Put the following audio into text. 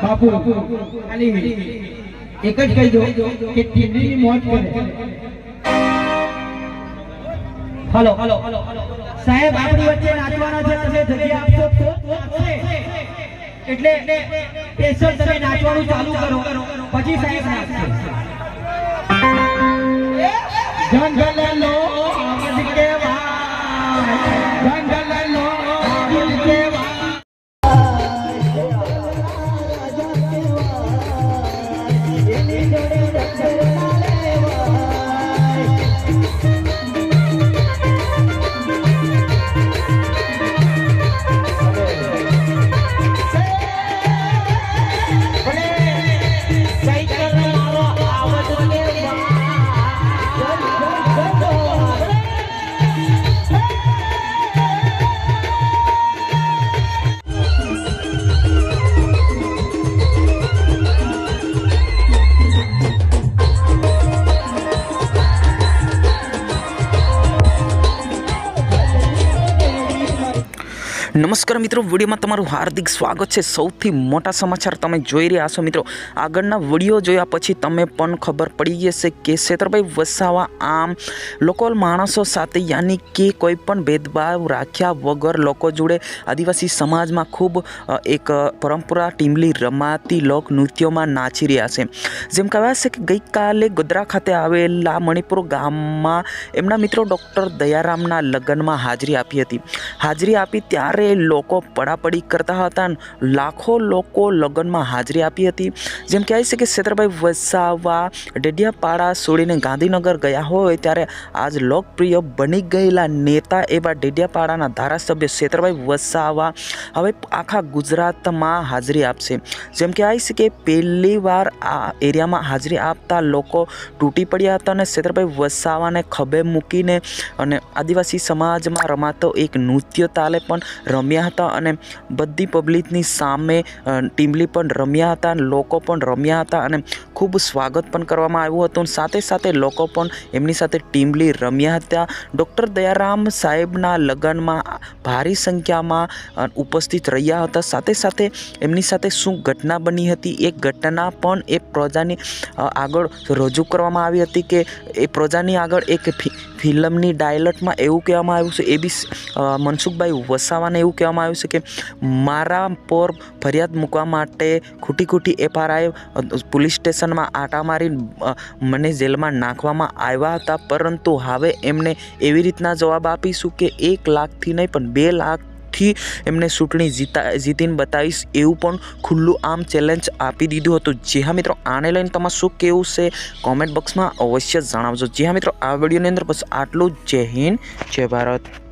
બાપુ ખાલી એક જ કહી દો કે ટીમની મોજ કરે। હલો સાહેબ, આપણી વચ્ચે નાચવાના છે, તમે જગ્યા આપશો તો એટલે સ્પેશિયલ તમે નાચવાનું ચાલુ કરો, પછી સાહેબ નાચશે। જંગલનો આવાજ કેવાય, જંગલનો આવાજ કેવાય। નમસ્કાર મિત્રો, વિડીયોમાં તમારું હાર્દિક સ્વાગત છે। સૌથી મોટા સમાચાર તમે જોઈ રહ્યા છો મિત્રો। આગળના વિડીયો જોયા પછી તમે પણ ખબર પડી જશે કે છેતરભાઈ વસાવા આમ લોકલ માણસો સાથે યાની કે કોઈ પણ ભેદભાવ રાખ્યા વગર લોકો જોડે આદિવાસી સમાજમાં ખૂબ એક પરંપરા ટીમલી રમાતી લોકનૃત્યોમાં નાચી રહ્યા છે। જેમ કહેવાય છે કે ગઈકાલે ગોધરા ખાતે આવેલા મણિપુર ગામમાં એમના મિત્રો ડૉક્ટર દયારામના લગ્નમાં હાજરી આપી હતી। હાજરી આપી ત્યારે લોકો પડાપડી કરતા હતા, લાખો લોકો લગ્નમાં હાજરી આપી હતી। જેમ કહેવાય છે કે છેતરભાઈ વસાવા ડેડિયાપાડા છોડીને ગાંધીનગર ગયા હોય ત્યારે આજ લોકપ્રિય બની ગયેલા નેતા એવા ડેડિયાપાડાના ધારાસભ્ય છેતરભાઈ વસાવા હવે આખા ગુજરાતમાં હાજરી આપશે। જેમ કહેવાય છે કે પહેલી વાર આ એરિયામાં હાજરી આપતા લોકો તૂટી પડ્યા હતા અને છેતરભાઈ વસાવાને ખભે મૂકીને અને આદિવાસી સમાજમાં રમાતો એક નૃત્ય તાલે પણ રમ્યા હતા અને બધી પબ્લિકની સામે ટીમલી પણ રમ્યા હતા, લોકો પણ રમ્યા હતા અને ખૂબ સ્વાગત પણ કરવામાં આવ્યું હતું। સાથે સાથે લોકો પણ એમની સાથે ટીમલી રમ્યા હતા। ડૉક્ટર દયારામ સાહેબના લગ્નમાં ભારી સંખ્યામાં ઉપસ્થિત રહ્યા હતા। સાથે સાથે એમની સાથે શું ઘટના બની હતી એ ઘટના પણ એ પ્રજાની આગળ રજૂ કરવામાં આવી હતી કે એ પ્રજાની આગળ એક ફિલ્મની ડાયલોગમાં એવું કહેવામાં આવ્યું છે, એ બી મનસુખભાઈ વસાવાને એવું કહેવામાં આવ્યું છે કે મારા પર ફરિયાદ મૂકવા માટે ખોટી FRI પોલીસ સ્ટેશનમાં આટા મારી મને જેલમાં નાખવામાં આવ્યા હતા, પરંતુ હવે એમને એવી રીતના જવાબ આપીશું કે 1 લાખથી નહીં પણ 2 લાખથી એમને ચૂંટણી જીતીને બતાવીશ એવું પણ ખુલ્લું આમ ચેલેન્જ આપી દીધું હતું। જી હા મિત્રો, આને લઈને તમારે શું કહેવું છે કોમેન્ટ બોક્સમાં અવશ્ય જણાવજો। જી હા મિત્રો, આ વિડીયોની અંદર બસ આટલું જ। જય હિન્દ, જય ભારત।